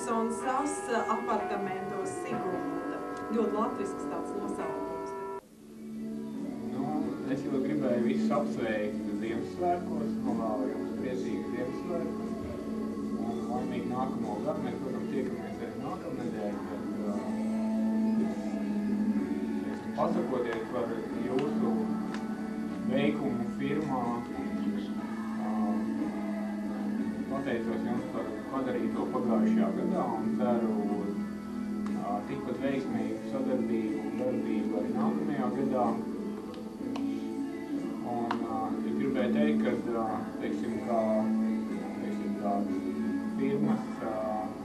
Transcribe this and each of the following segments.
Sons apartamentos Sigulda. Ļoti latvisks tāds nosaukums. Nu, es jau gribēju visus apsveikt Ziemassvētkos, novēlu jums priecīgus Ziemassvētkus. Un laimīgi nākamo gadu mēs, protams, tiekamies arī nākamnedēļ, bet pasakoties par jūsu veikumu firmā, pateicos jums par padarīto pagājušajā gadā un ceru tikpat veiksmīgu sadarbību un darbību arī nākamajā gadā. Un es gribēju teikt, ka, teiksim, kā firmas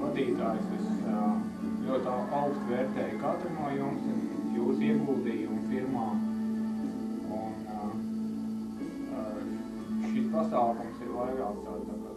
vadītājs, es ļoti augstu vērtēju katru no jums, jūsu ieguldījumu firmā. Un šis pasākums ir vairāk tāds, tā kā teikt.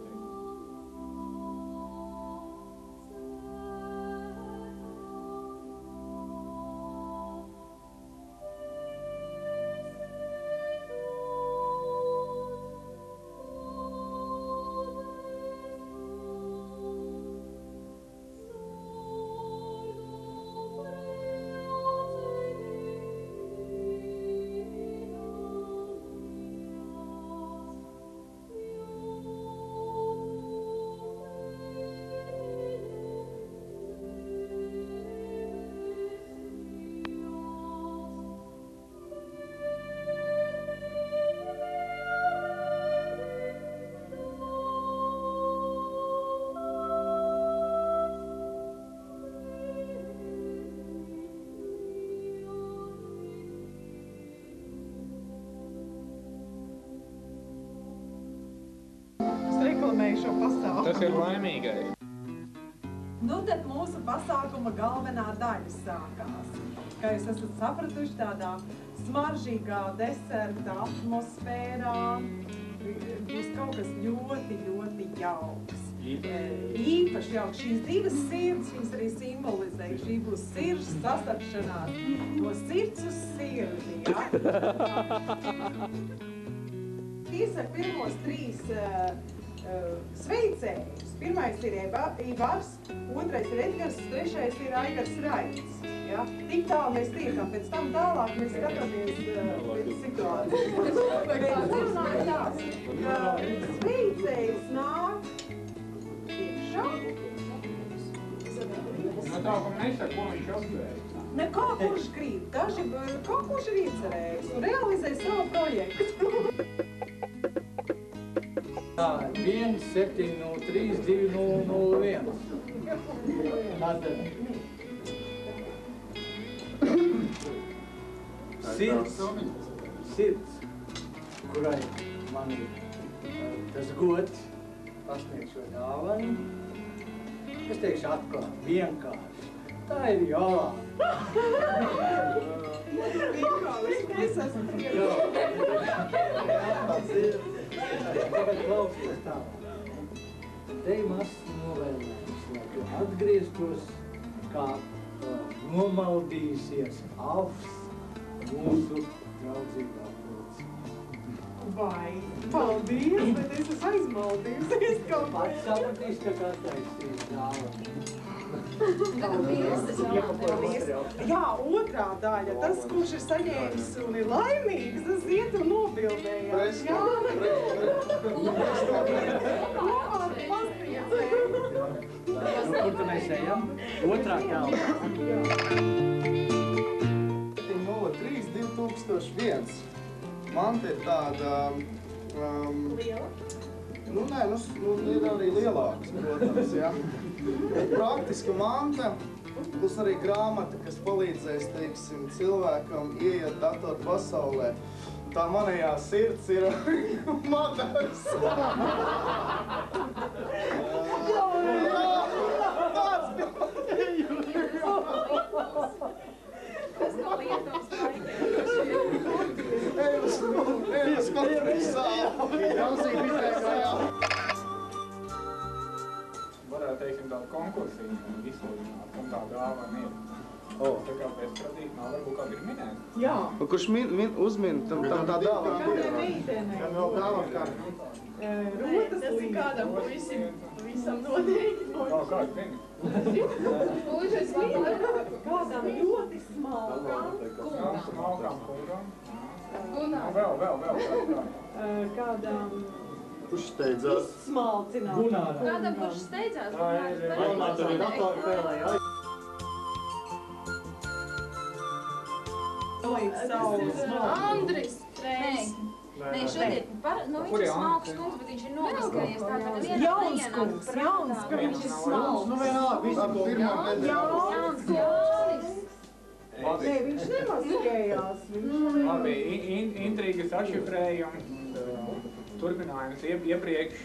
Reklamēju šo pasākumu. Tas ir laimīgais. Nu, tad mūsu pasākuma galvenā daļa sākās. Kā jūs esat sapratuši, tādā smaržīgā deserta atmosfērā būs kaut kas ļoti, ļoti jauks. Īpaši jauks. Šīs divas sirds, viņas arī simbolizē. Šī būs sirds sastapšanās no sirds uz sirdi, ja? Piesaka pirmos trīs sveicējus. Pirmais ir Ivars, otrais ir Edgars, trešais ir Aigars Raits. Ja? Tik tālu mēs tiekam, pēc tam tālāk mēs skatāmies pēc situācijas. Sveicējs nāk iekšā. No tā, ka nesaka, ko viņš apsveic. Nekā kurš grib, daži kaut kurš ir iecerējis un realizē savu projektu. 1-703-2001. Tātad sirds, kurai man ir tas gods pasniegt šo dāvanu, es teikšu atklāt, vienkārši. Tā ir Jolanta. Es esmu Tagad klausies tā. Te ir mazs novēlējums, lai tu atgrieztos, kā nomaldījusies Alfs, mūsu draudzīgā pulce. Vai, paldies, bet es esmu aizmaldījusies kaut ko. Pats sapratīsi, ka katrais ir dāvana. Jā, otrā daļa, tas, kurš ir saņēmis un ir laimīgs, tas iet un nobildējās. Jā, Kur tu mēs ejam? Otrā galva. 703-2001. Manta ir tāda... Liela? Nu, nē, ir arī lielāks, protams, jā. Bet praktiski manta, būs arī grāmata, kas palīdzēs, teiksim, cilvēkam ieiet datoru pasaulē. Tā manējā sirds ir Madars. Tas nav Lietuvas Ejus Varētu, teiksim, tādu konkursu izsludināt, kam tā dāvana ir. Tā kā bezpratīgi nav varbūt kā grib minēt. Jā. Un kurš uzmin tam tā dāvā? Kādai meitenei? Gan vēl dāvāt kādu. Rotas Tas ir kādam visam noteikti. Kāds zini? Puišais Kādam ļoti smalkām. Smalkām kungām. Gunārs. Vēl. Kādam Kurš steidzās? izsmalcināt. Gunāram. Kādam, kurš steidzās, Galvenā tur ir datoru spēlē. Andris. Nē, šodien viņš ir smalks kungs, bet viņš ir nomaskājies tā, ka nevienam Jauns kungs, jauns, ka viņš ir smalks. Nu vienalga, visu Pirmā pēdējā. Jauns kungs. Nē, viņš nemaskējās. Labi, intrigas atšifrējums, turpinājums iepriekš.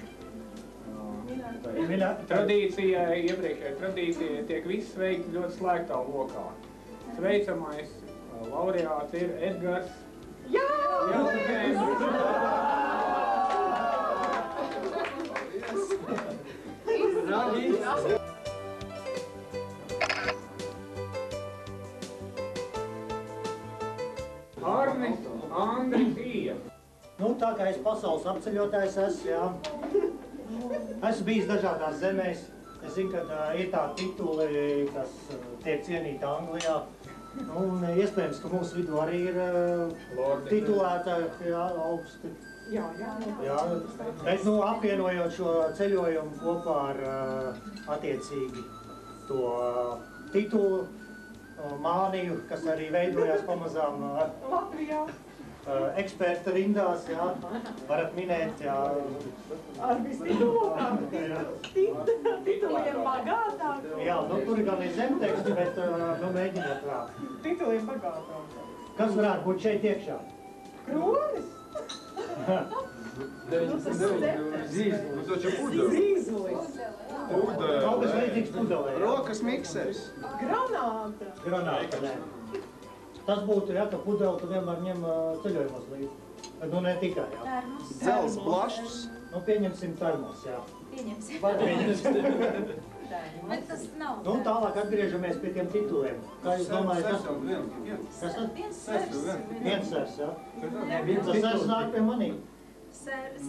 Iepriekšējai tradīcijai tiek viss veikts ļoti slēgtā lokā. Sveicamais laureāts ir Edgars. Jā! Arnis, Andris, Ija. Nu, tā kā es pasaules apceļotājs esmu, jā. Esmu bijis dažādās zemēs. Es zinu, ka ir tādi tituli, kas tiek cienīti Anglijā. Un iespējams, ka mūsu vidū arī ir titulētāji, jā, augsti. Jā. Bet, nu, apvienojot šo ceļojumu kopā ar attiecīgi to titulu, māniju, kas arī veidojās pamazām Latvijā. Eksperta rindās, jā, varat minēt, jā. Ar vistitulām. Tituliem bagātāk. Jā, nu, tur gan ir zemteksti, bet, nu, mēģināt rāk. Tituliem bagātāk. Kas varētu būt šeit iekšā? Kronis. Zīzulis. Kaut kas līdzīgs pudelē, jā. Rokas miksers. Granāta. Granāta, nē. Tas būtu, jā, ka pudeli tu vienmēr ņem ceļojumos līdzi. Nu, ne tikai, jā. Dzels blašs. Nu, pieņemsim termos, jā. Pieņemsim. Var pieņemsim. Bet tas nav. Nu, tālāk atgriežamies pie tiem tituliem. Kā jūs domājat, kas tad? Viens sers. Viens sers, jā. Tas sers nāk pie manī. Sers.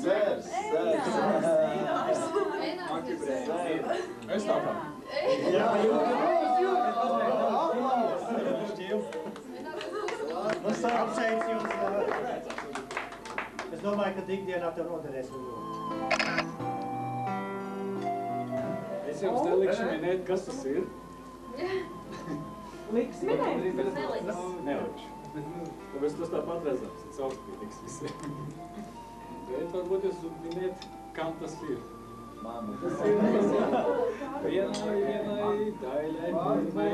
Sērs, sērs. Es tā kā. Jā, nu, apsveic jums. Es domāju, ka ikdienā tev noderēs ļoti. Es jums nelikšu minēt, kas tas ir. Liks minēt? Nelikšu. Tāpēc tas tāpat redzams, tas augstpītīgs visiem. Bet varbūt jūs minēt, kam tas ir. Māma. Tas ir vienai daļai. Daļai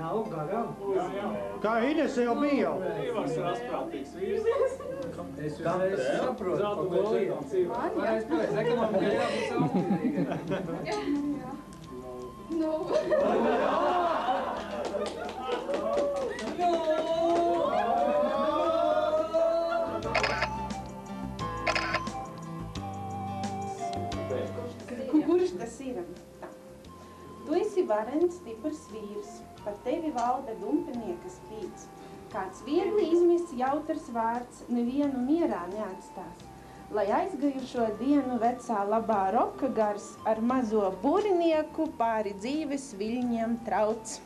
Nav garām. Kā Inese jau bija jau? Ivars ir asprātīgs vīrs. Es saprotu. Zelta golītām cīvā. Ekonomika jābūt augstpītīgai. Nu. Kurš tas ir? Tā. Tu esi varens, stiprs vīrs, par tevi valda dumpinieka spīts. Kāds viegli izmists jautrs vārds nevienu mierā neatstās. Lai aizgājušo dienu vecā labā roka gars ar mazo burinieku pāri dzīves viļņiem trauc.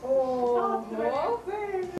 O,